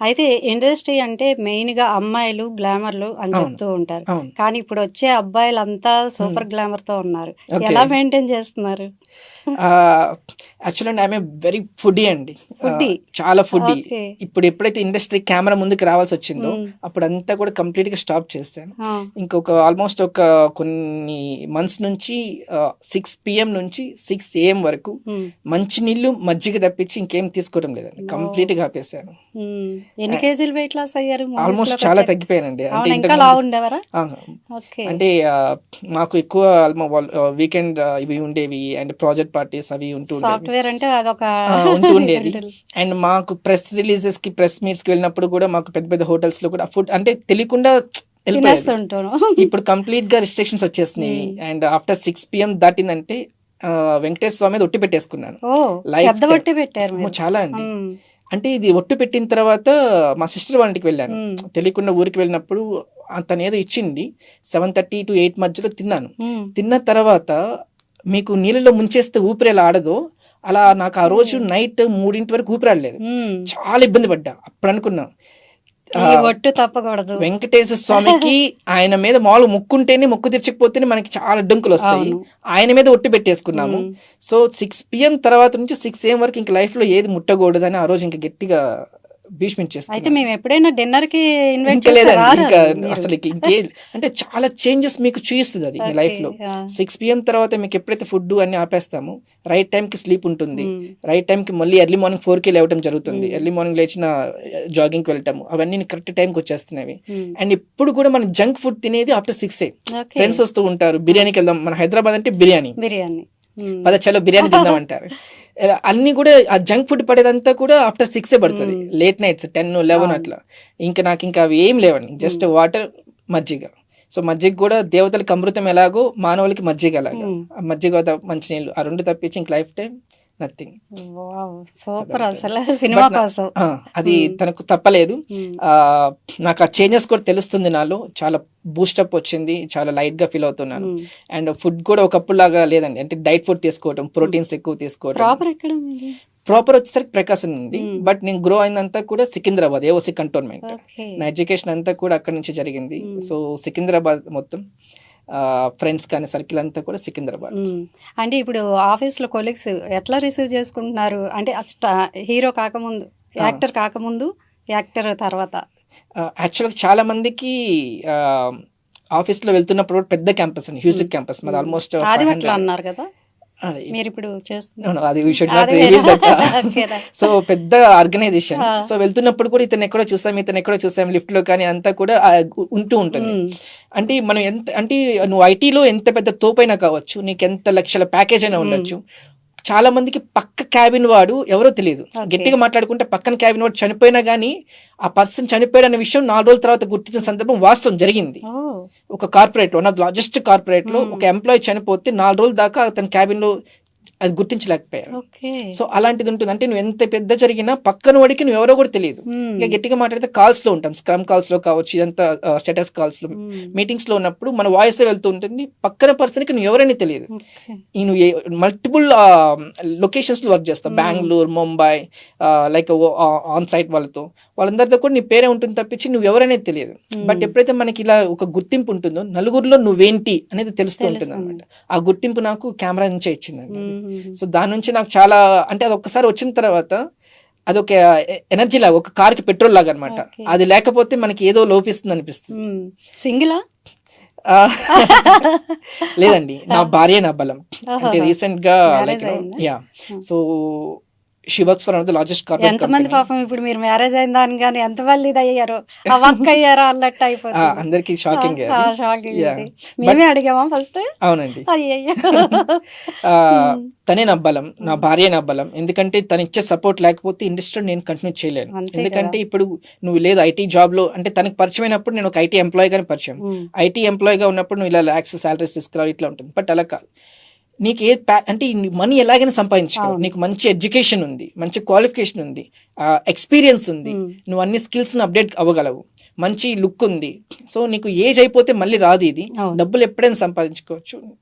అయితే ఇండస్ట్రీ అంటే మెయిన్‌గా అమ్మాయిలు గ్లామర్‌లు అని అవును. చెప్తూ ఉంటారు. అవును. కానీ ఇప్పుడొచ్చే అబ్బాయిలంతా హ్మ్. సూపర్ గ్లామర్‌తో ఉన్నారు. ఓకే. ఎలా మెయింటైన్ చేస్తున్నారు? Actually I'm a very foodie అండి. ఫుడ్డీ. చాలా ఫుడ్డీ. ఓకే. ఇప్పుడు ఎప్పుడైతే ఇండస్ట్రీ కెమెరా ముందుకు రావాల్సొచ్చిందో, హ్మ్. అప్పుడంతా కూడా కంప్లీట్‌గా స్టాప్ చేశాను. ఆ! ఆల్మోస్ట్ కొన్ని మంత్స్ నుంచి 6 PM నుంచి 6 AM వరకు హ్మ్. మంచినీళ్ళు, మజ్జిగ తప్పించి ఇంకేం తీసుకోవడం లేదండి. ఓహ్! కంప్లీట్‌గా ఆపేశాను. హ్మ్. ఎన్ని ఆహ్, కేజీలు వెయిట్ లాస్ అయ్యారు ఆల్మోస్ట్ చాలా మూవీస్‌లోకొచ్చాక? తగ్గిపోయానండి. అంటే అవునా? ఇంకా ఇంతకుముందు లావుండేవారా? ఆ! ఓకే. అంటే మాకు ఎక్కువ వీకెండ్ ఇవి ఉండేవి అండ్ ప్రాజెక్ట్ పార్టీస్ అవి ఉంటూ ఉండేవి. సాఫ్ట్‌వేర్ అంటే అదొక ఉంటూ ఉండేది. మెంటల్. అండ్ మాకు ప్రెస్ రిలీజెస్‌కి, ప్రెస్ మీట్స్‌కి వెళ్ళినప్పుడు కూడా మాకు పెద్ద పెద్ద హోటల్స్‌లో కూడా ఫుడ్ అంటే తెలియకుండా వెళ్ళిపోయేది. తినేస్తుంటాను. ఇప్పుడు కంప్లీట్‌గా రిస్ట్రిక్షన్స్ వచ్చేసినాయి. హ్మ్. అండ్ ఆఫ్టర్ 6 PM దాటిందంటే వెంకటేశ్వర స్వామి మీద ఒట్టు పెట్టేసుకున్నాను. ఓహ్! లైఫ్ పెద్ద టైమ్. బొట్టే పెట్టారు అమ్మో! మీరు. చాలా అండి. హ్మ్. అంటే ఇది ఒట్టు పెట్టిన తర్వాత మా సిస్టర్ వాళ్ళ ఇంటికి వెళ్ళాను. హ్మ్. తెలియకుండా ఊరికి వెళ్ళినప్పుడు తనేదో ఇచ్చింది. 7:30-8 మధ్యలో తిన్నాను. హ్మ్. తిన్న తర్వాత మీకు నీళ్ళలో ముంచేస్తే ఊపిరి ఎలా ఆడదో, అలా నాకు ఆ రోజు ఓకే. నైట్ 3 వరకు ఊపిరి ఆడలేదు. హ్మ్. చాలా ఇబ్బంది పడ్డా. అప్పుడు అనుకున్నా ఈ ఆహ్, ఒట్టు తప్పకూడదు. వెంకటేశ్వర స్వామికి ఆయన మీద మామూలుగా మొక్కుంటేనే మొక్కు తీర్చకపోతేనే మనకి చాలా అడ్డంకులొస్తాయి. అవును. ఆయన మీద ఒట్టు పెట్టేసుకున్నాము. హ్మ్. సో 6 PM తర్వాత నుంచి 6 AM వరకు ఇంక లైఫ్‌లో ఏది ముట్టకూడదని ఆ రోజు ఇంక గట్టిగా అయితే భీష్మించేసుకున్నాను. మేమెప్పుడైనా డిన్నర్‌కి ఇన్వైట్ ఇంకా చేస్తే లేదండి. రారా ఇంకా మీరు? అసలకి అంటే చాలా చేంజెస్ మీకు చూయిస్తదది మీ ఓకే. లైఫ్‌లో. ఆ! 6 PM తర్వాత మీకెప్పుడైతే ఫుడ్డు అన్నీ ఆపేస్తామో, రైట్ టైమ్‌కి స్లీప్ ఉంటుంది. హ్మ్. రైట్ టైమ్‌కి మళ్ళీ ఎర్లీ మార్నింగ్ 4కే లేవటం జరుగుతుంది. హ్మ్. ఎర్లీ మార్నింగ్ లేచిన జాగింగ్‌కి వెళ్ళటము. అవన్నీ కరెక్ట్ టైమ్‌కొచ్చేస్తున్నవి. హ్మ్. అండ్ ఇప్పుడు కూడా మనం జంక్ ఫుడ్ తినేది ఆఫ్టర్ 6ఏ. ఓకే. ఫ్రెండ్స్ వస్తూ ఉంటారు. ఆ! బిర్యానీకెళ్దాం. మన హైదరాబాద్ అంటే బిర్యానీ. బిర్యానీ. హ్మ్. పద చలో బిర్యానీ తిందాం అంటారు. అన్నీ కూడా ఆ జంక్ ఫుడ్ పడేదంతా కూడా ఆఫ్టర్ 6ఏ పడతది. హ్మ్. లేట్ నైట్స్ 10, 11 అవును. అట్లా. నాకింక అవి ఏం లేవండి. జస్ట్ హ్మ్. వాటర్, మజ్జిగ. సో, మజ్జిగ కూడా దేవతలకి అమృతం ఎలాగో మానవులకి మజ్జిగ అలాగా. హ్మ్. ఆ మజ్జిగ మంచినీళ్ళు ఆ 2 తప్పించి ఇంక life time nothing. Wow! Super అదంతే. అసలు సినిమా బట్ కోసం. అది హ్మ్. తనకు తప్పలేదు. హ్మ్. నాకు ఆ చేంజెస్ కూడా తెలుస్తుంది నాలో. చాలా బూస్టప్ వచ్చింది. చాలా లైట్‌గా ఫీల్ అవుతున్నాను. హ్మ్. అండ్ ఫుడ్ కూడా ఒకప్పుడులాగా లేదండి. అంటే డైట్ ఫుడ్ తీసుకోవటం, హ్మ్. ప్రోటీన్స్ ఎక్కువ తీసుకోవటం. ప్రాపర్ ఎక్కడ మీది? ప్రాపర్ వచ్చేసరికి ప్రకాశం అండి. హ్మ్. బట్ నేను గ్రో అయిందంతా కూడా సికింద్రాబాద్ ఏఓసీ కంటోన్మెంట్. ఓకే. నా ఎడ్యుకేషన్ అంతా కూడా అక్కడి నుంచి జరిగింది. హ్మ్. సో, సికింద్రాబాద్ మొత్తం ఫ్రెండ్స్ కానీ సర్కిల్ అంతా కూడా సికింద్రాబాద్. హ్మ్. అంటే ఇప్పుడు ఆఫీస్‌లో కొలీగ్స్ ఎట్లా రిసీవ్ చేసుకుంటున్నారు? అంటే హీరో కాకముందు, ఆ! యాక్టర్ కాకముందు, యాక్టర్ తర్వాత. యాక్చువల్‌గా చాలా మందికి ఆహ్, ఆఫీస్‌లో వెళ్తున్నప్పుడు కూడా పెద్ద క్యాంపస్ అండి. హ్మ్. హ్యూజిక్ క్యాంపస్. మాది హ్మ్. ఆల్మోస్ట్ ఆదిభట్ల 500. అన్నారు కదా! ఆ! మీరిప్పుడు చేస్తున్న నో. అది వి షుడ్ నాట్ అది రివీల్ వేరా? దట్. ఓకేనా? సో, పెద్ద ఆర్గనైజేషన్. ఆ! సో, వెళ్తున్నప్పుడు కూడా ఇతనెక్కడో చూసాం లిఫ్ట్‌లో కానీ అంతా కూడా ఉంటూ ఉంటుంది. హ్మ్. అంటే మనం నువ్వు ఐటీలో ఎంత పెద్ద తోపైనా కావచ్చు. నీకెంత లక్షల ప్యాకేజ్ అయినా హ్మ్. ఉండొచ్చు. చాలా మందికి పక్క క్యాబిన్ వాడు ఎవరో తెలీదు. ఓకే. గట్టిగా మాట్లాడుకుంటే పక్కన క్యాబిన్ వాడు చనిపోయినా గానీ, ఆ పర్సన్ చనిపోయాడన్న విషయం 4 రోజుల తర్వాత గుర్తించిన సందర్భం వాస్తవం జరిగింది. ఓహ్! ఒక కార్పొరేట్‌లో వన్ ఆఫ్ ది లార్జెస్ట్ కార్పొరేట్‌లో హ్మ్. ఒక ఎంప్లాయీ చనిపోతే 4 రోజుల దాకా అతని క్యాబిన్‌లో అది గుర్తించలేకపోయారు. ఓకే. సో, అలాంటిది ఉంటుంది. అంటే నువ్వు ఎంత పెద్ద జరిగినా పక్కన వాడికి నువ్వెవరో కూడా తెలీదు. హ్మ్. ఇక గట్టిగా మాట్లాడితే కాల్స్‌లో ఉంటాం. స్క్రమ్ కాల్స్‌లో కావచ్చు, ఇదంతా స్టేటస్ కాల్స్‌లో, హ్మ్. మీటింగ్స్‌లో ఉన్నప్పుడు మన వాయిసే వెళ్తూ ఉంటుంది. పక్కన పర్సన్‌కి నువ్వెవరని తెలీదు. ఓకే. నువ్వు మల్టిపుల్ లొకేషన్స్‌లో వర్క్ చేస్తావు. Hmm. Bengaluru, Mumbai like on site వాళ్ళందరితో కూడా నీ పేరే ఉంటుంది తప్పించి నువ్వెవరనేది తెలియదు. బట్ హ్మ్. ఎప్పుడైతే మనకి ఇలా ఒక గుర్తింపు ఉంటుందో, నలుగురిలో నువ్వేంటి అనేది తెలుస్తూ ఉంటుందన్నమాట. తెలుస్తుంది. ఆ గుర్తింపు నాకు కెమెరా నుంచే ఇచ్చిందండి అది. హుహుహు. సో, దాని నుంచి నాకు చాలా అంటే అది ఒక్కసారి వచ్చిన తర్వాత అదొక ఎనర్జీ లాగా, ఒక కార్‌కి పెట్రోల్ లాగా అనమాట. ఓకే. అది లేకపోతే మనకి ఏదో లోపిస్తుంది అనిపిస్తుంది. హ్మ్. సింగిలా? ఆహ్, లేదండి. నా భార్యే నా బలం. అంటే ఓహోహో! రీసెంట్‌గా మ్యారేజ్ అయిందా? యాహ్! హ్మ్. So, she works for one of the largest corporate ఎంతమంది కంపెనీ. పాపం ఇప్పుడు మీరు మ్యారేజ్ అయిందా అనగానే ఎంతమంది ఇదయ్యారో, అవాక్కయ్యారో అన్నట్టు అయిపోతుంది. అందరికి షాకింగే ఆ! అది. Shocking yeah! ఇది. బట్ మేమే అడిగామా ఫస్ట్? అవునండి. అయ్యయ్యో! ఆహ్, హ్మ్. తనే నా బలం. నా హ్మ్. భార్యే నా బలం. ఎందుకంటే తనిచ్చే సపోర్ట్ లేకపోతే ఇండస్ట్రీలో నేను కంటిన్యూ చేయలేను. అంతే కదా! ఎందుకంటే ఇప్పుడు నువ్వు లేదు ఐటీ జాబ్‌లో అంటే తనకి పరిచయమైనప్పుడు నేను ఒక ఐటీ ఎంప్లాయీగానే పరిచయం. హ్మ్. ఐటీ ఎంప్లాయీగా ఉన్నప్పుడు నువ్వు ఇలా లాక్స్ సాలరీస్ తీసుకురావాలి ఇట్లా ఉంటుంది. బట్ అలా కాదు. నీకు అంటే మనీ ఎలాగైనా సంపాదించుకోవు. అవును. నీకు మంచి ఎడ్యుకేషన్ ఉంది. మంచి క్వాలిఫికేషన్ ఉంది. ఎక్స్‌పీరియన్స్ ఉంది. హ్మ్. నువ్వు అన్ని స్కిల్స్‌ని అప్‌డేట్ అవ్వగలవు. మంచి లుక్ ఉంది. సో, నీకు ఏజ్ అయిపోతే మళ్ళీ రాదు ఇది. అవును. డబ్బులు ఎప్పుడైనా సంపాదించుకోవచ్చు.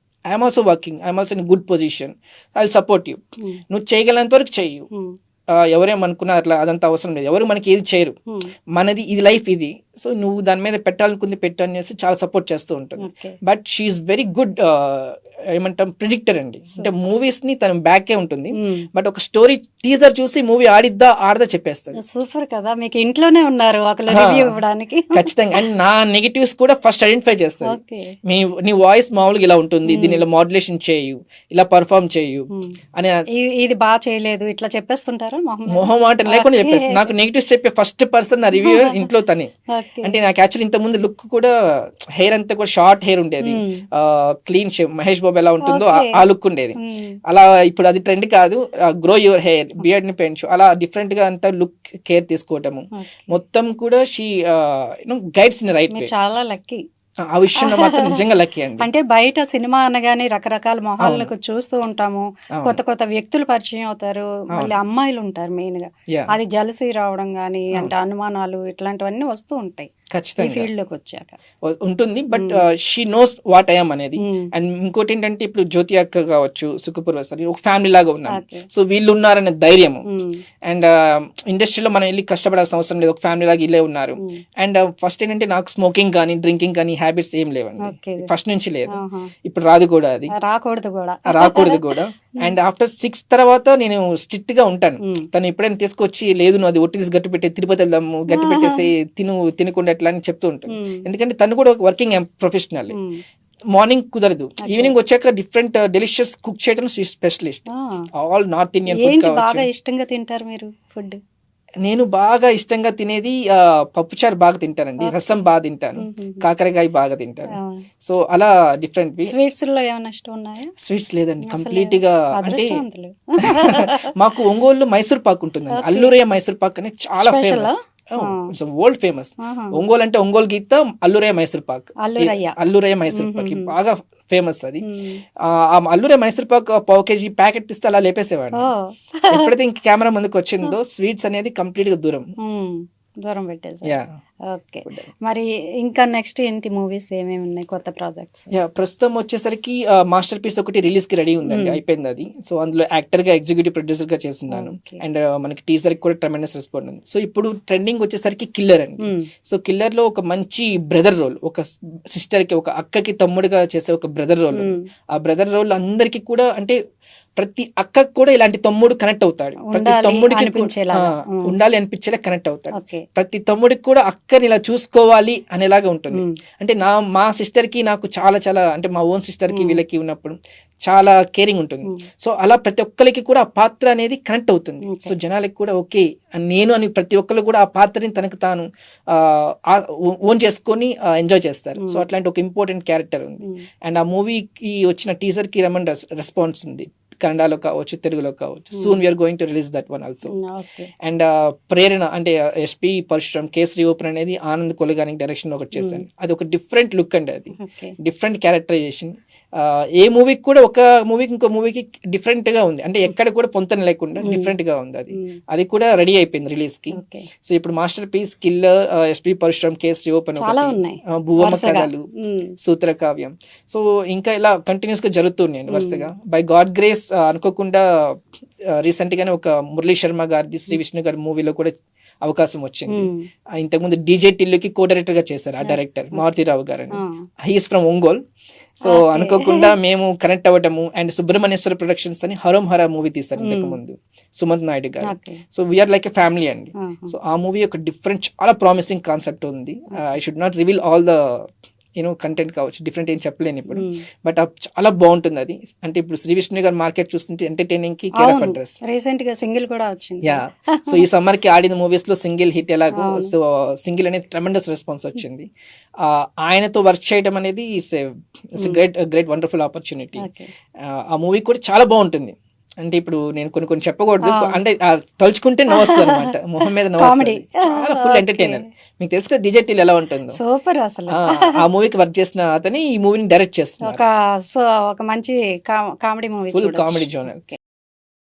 I'm also working. I'm also in good position. I will support you. హ్మ్. నువ్వు చేయగలిగినంత వరకు చెయ్యు. హ్మ్. ఎవరేమనుకున్నా అట్లా అదంతా అవసరం లేదు, ఎవరు మనకి ఏది చేయరు, మనది ఇది లైఫ్ ఇది, సో నువ్వు దాని మీద పెట్టాలనుకుంది పెట్టు అనేసి చాలా సపోర్ట్ చేస్తూ ఉంటుంది. బట్ షీఈస్ వెరీ గుడ్ ఏమంటాం ప్రిడిక్టర్ అండి, అంటే మూవీస్ ని తన బ్యాకే ఉంటుంది, బట్ ఒక స్టోరీ టీజర్ చూసి మూవీ ఆడదా చెప్పేస్తుంది. సూపర్ కదా, మీకు ఇంట్లోనే ఉన్నారు ఒకళ్ళు రివ్యూ ఇవ్వడానికి. ఖచ్చితంగా. అండ్ నా నెగటివ్స్ కూడా ఫస్ట్ ఐడెంటిఫై చేస్తాను. ఓకే. నీ వాయిస్ మామూలుగా ఇలా ఉంటుంది, దీన్ని ఇలా మాడ్యులేషన్ చేయు, ఇలా పర్ఫార్మ్ చేయు అని ఇది బాగా చేయలేదు ఇట్లా చెప్పేస్తుంటారా మొహమాటం లేకుండా చెప్పేస్తాను. నాకు నెగటివ్స్ చెప్పే ఫస్ట్ పర్సన్ నా రివ్యూయర్ ఇంట్లో తనే. అంటే నాకు యాక్చువల్లీ ఇంత ముందు లుక్ కూడా హెయిర్ అంతా కూడా షార్ట్ హెయిర్ ఉండేది, క్లీన్ షేవ్, మహేష్ బాబు ఎలా ఉంటుందో ఆ లుక్ ఉండేది. అలా ఇప్పుడు అది ట్రెండ్ కాదు, గ్రో యువర్ హెయిర్, బియర్డ్ ని పెంచు, అలా డిఫరెంట్ గా అంతా లుక్ కేర్ తీసుకోవటము మొత్తం కూడా she guides in right way. చాలా లక్కీ ఆ విషయంలో మాత్రం నిజంగా లక్కీ అండి. అంటే బయట సినిమా అనగానే రకరకాల మొహాలకు చూస్తూ ఉంటాము, కొత్త కొత్త వ్యక్తులు పరిచయం అవుతారు, మళ్ళీ అమ్మాయిలు ఉంటారు మెయిన్ గా, అది జలసీ రావడం గానీ అంటే అనుమానాలు ఇట్లాంటివన్నీ వస్తూ ఉంటాయి ఖచ్చితంగా ఫీల్డ్ లోకి వచ్చాక ఉంటుంది. But she knows what I'm అనేది. అండ్ ఇంకోటి ఏంటంటే ఇప్పుడు జ్యోతి అక్క కావచ్చు, సుఖపూర్వ సార్, ఒక ఫ్యామిలీ లాగా ఉన్నారు, సో వీళ్ళు ఉన్నారనే ధైర్యము. అండ్ ఇండస్ట్రీలో మనం వెళ్ళి కష్టపడాల్సిన అవసరం లేదు, ఒక ఫ్యామిలీ లాగా ఇల్లే ఉన్నారు. అండ్ ఫస్ట్ ఏంటంటే నాకు స్మోకింగ్ కానీ డ్రింకింగ్ కానీ హ్యాబిట్స్ ఏం లేవండి, ఫస్ట్ నుంచి లేదు, ఇప్పుడు రాదు కూడా, అది రాకూడదు కూడా. అండ్ ఆఫ్టర్ 6 తర్వాత నేను స్ట్రిక్ట్ గా ఉంటాను. తను ఎప్పుడైనా తీసుకొచ్చి లేదు నువ్వు అది ఒట్టి తీసి గట్టి పెట్టే, తిరుపతి వెళ్దాము గట్టి పెట్టేసి తినకుండా ఎట్లా అని చెప్తూ ఉంటాను. ఎందుకంటే తను కూడా వర్కింగ్ ప్రొఫెషనల్. మార్నింగ్ కుదరదు, ఈవినింగ్ వచ్చాక డిఫరెంట్ డెలిషియస్ కుక్ చేయడం specialist. All north Indian food బాగా ఇష్టంగా తింటారు మీరు ఫుడ్? నేను బాగా ఇష్టంగా తినేది పప్పుచారు బాగా తింటానండి, రసం బాగా తింటాను, కాకరకాయ బాగా తింటాను. సో అలా డిఫరెంట్. స్వీట్స్ లో ఏమైనా ఇష్టం ఉన్నాయా? స్వీట్స్ లేదండి, కంప్లీట్ గా. అంటే మాకు ఒంగోలు మైసూర్ పాక్ ఉంటుంది, అల్లూరయ్య మైసూర్ పాక్ అనేది చాలా ఫేమస్, వరల్డ్ ఫేమస్. ఒంగోలు అంటే ఒంగోలు గీత, అల్లూరయ్య మైసూర్ పాక్, అల్లూరయ్య మైసూర్ పాక్ బాగా ఫేమస్. అది ఆ అల్లూరయ్య మైసూర్ పాక్ పావు కేజీ ప్యాకెట్ ఇస్తే అలా లేపేసేవాడు. ఎప్పుడైతే ఇంక కెమెరా ముందుకు వచ్చిందో స్వీట్స్ అనేది కంప్లీట్ గా దూరం పెట్టేసి. ఓకే, మరి ఇంకా నెక్స్ట్ ఏంటి మూవీస్ ఏమేమి ఉన్నాయి, కొత్త ప్రాజెక్ట్స్? ప్రస్తుతం వచ్చేసరికి మాస్టర్ పీస్ ఒకటి రిలీజ్ కి రెడీ ఉందండి, అయిపోయింది అది. సో అందులో యాక్టర్ గా ఎగ్జిక్యూటివ్ ప్రొడ్యూసర్ గా చేస్తున్నాను. అండ్ మనకి టీజర్ కూడా ట్రెమెండస్ రెస్పాండ్ ఉంది. సో ఇప్పుడు ట్రెండింగ్ వచ్చేసరికి కిల్లర్ అండి. సో కిల్లర్ లో ఒక మంచి బ్రదర్ రోల్, ఒక సిస్టర్ కి, ఒక అక్కకి తమ్ముడుగా చేసే ఒక బ్రదర్ రోల్. ఆ బ్రదర్ రోల్ అందరికి కూడా, అంటే ప్రతి అక్కకి కూడా ఇలాంటి తమ్ముడు కనెక్ట్ అవుతాడు, ప్రతి తమ్ముడికి ఉండాలి అనిపించేలా కనెక్ట్ అవుతాడు, ప్రతి తమ్ముడికి కూడా అక్కని ఇలా చూసుకోవాలి అనేలాగా ఉంటుంది. అంటే మా సిస్టర్ కి నాకు చాలా చాలా, అంటే మా ఓన్ సిస్టర్ కి వీళ్ళకి ఉన్నప్పుడు చాలా కేరింగ్ ఉంటుంది. సో అలా ప్రతి ఒక్కరికి కూడా ఆ పాత్ర అనేది కనెక్ట్ అవుతుంది. సో జనాలకి కూడా ఓకే నేను అని ప్రతి ఒక్కరు కూడా ఆ పాత్రని తనకు తాను ఓన్ చేసుకొని ఎంజాయ్ చేస్తారు. సో అట్లాంటి ఒక ఇంపార్టెంట్ క్యారెక్టర్ ఉంది. అండ్ ఆ మూవీకి వచ్చిన టీజర్ కి ట్రెమెండస్ రెస్పాన్స్ ఉంది, కన్నడలో కావచ్చు, తెలుగులో కావచ్చు. Soon we're going to release that one also. And Prerana అంటే ఎస్పీ పరశురామ్, కేసరి ఓపెన్ అనేది ఆనంద్ కొలగాని డైరెక్షన్ లో ఒకటి చేశాను. అది ఒక డిఫరెంట్ లుక్ అండి, అది డిఫరెంట్ క్యారెక్టరైజేషన్. ఏ మూవీకి కూడా ఒక మూవీకి ఇంకో మూవీకి డిఫరెంట్ గా ఉంది, అంటే ఎక్కడ కూడా పొంతన లేకుండా డిఫరెంట్ గా ఉంది. అది కూడా రెడీ అయిపోయింది రిలీజ్ కి. సో ఇప్పుడు masterpiece, killer, SP Parasuram, Kesari open, Bhuvamma కథలు, సూత్ర కావ్యం. సో ఇంకా ఇలా కంటిన్యూస్ గా జరుగుతున్నాయండి వరుసగా. బై గాడ్ గ్రేస్ అనుకోకుండా రీసెంట్ గానే ఒక మురళీ శర్మ గారి, శ్రీ విష్ణు గారి మూవీలో కూడా అవకాశం వచ్చింది. ఇంతకుముందు డీజే టిల్లుకి కో డైరెక్టర్ గా చేశారు ఆ డైరెక్టర్ మారుతిరావు గారు అని. He's from Ongole. సో అనుకోకుండా మేము కనెక్ట్ అవ్వటము. అండ్ సుబ్రహ్మణ్యేశ్వర ప్రొడక్షన్స్ అని హరోం హరా మూవీ తీస్తారు ఇంతకు ముందు సుమంత్ నాయుడు గారు. So we are like a family అండి. సో ఆ మూవీ ఒక డిఫరెంట్, చాలా ప్రామిసింగ్ కాన్సెప్ట్ ఉంది. I should not reveal all the content కావచ్చు, డిఫరెంట్ ఏం చెప్పలేను ఇప్పుడు, బట్ చాలా బాగుంటుంది అది. అంటే ఇప్పుడు శ్రీ విష్ణు గారు మార్కెట్ చూస్తుంటే ఎంటర్టైనింగ్ కి కేర్ ఆఫ్ అడ్రస్. రీసెంట్ గా సింగిల్ కూడా వచ్చింది. సో ఈ సమ్మర్ కి ఆడిన మూవీస్ లో సింగిల్ హిట్ ఎలాగో, సో సింగిల్ అనేది ట్రెమెండస్ రెస్పాన్స్ వచ్చింది. ఆయనతో వర్క్ చేయడం అనేది గ్రేట్ వండర్ఫుల్ ఆపర్చునిటీ. ఆ మూవీ కూడా చాలా బాగుంటుంది. అంటే ఇప్పుడు నేను కొన్ని చెప్పకూడదు, అంటే తలుచుకుంటే నవ్వు వస్తుంది అనమాట, మొహం మీద నవ్వు వస్తుంది. చాలా ఫుల్ ఎంటర్టైనర్. మీకు తెలుసు కదా డిజెటిల్ ఎలా ఉంటుందో. సూపర్ అసలు. ఆ మూవీకి వర్క్ చేసిన అతని ఈ మూవీని డైరెక్ట్ చేస్తున్నారు. ఒక మంచి comedy movie, full comedy genre.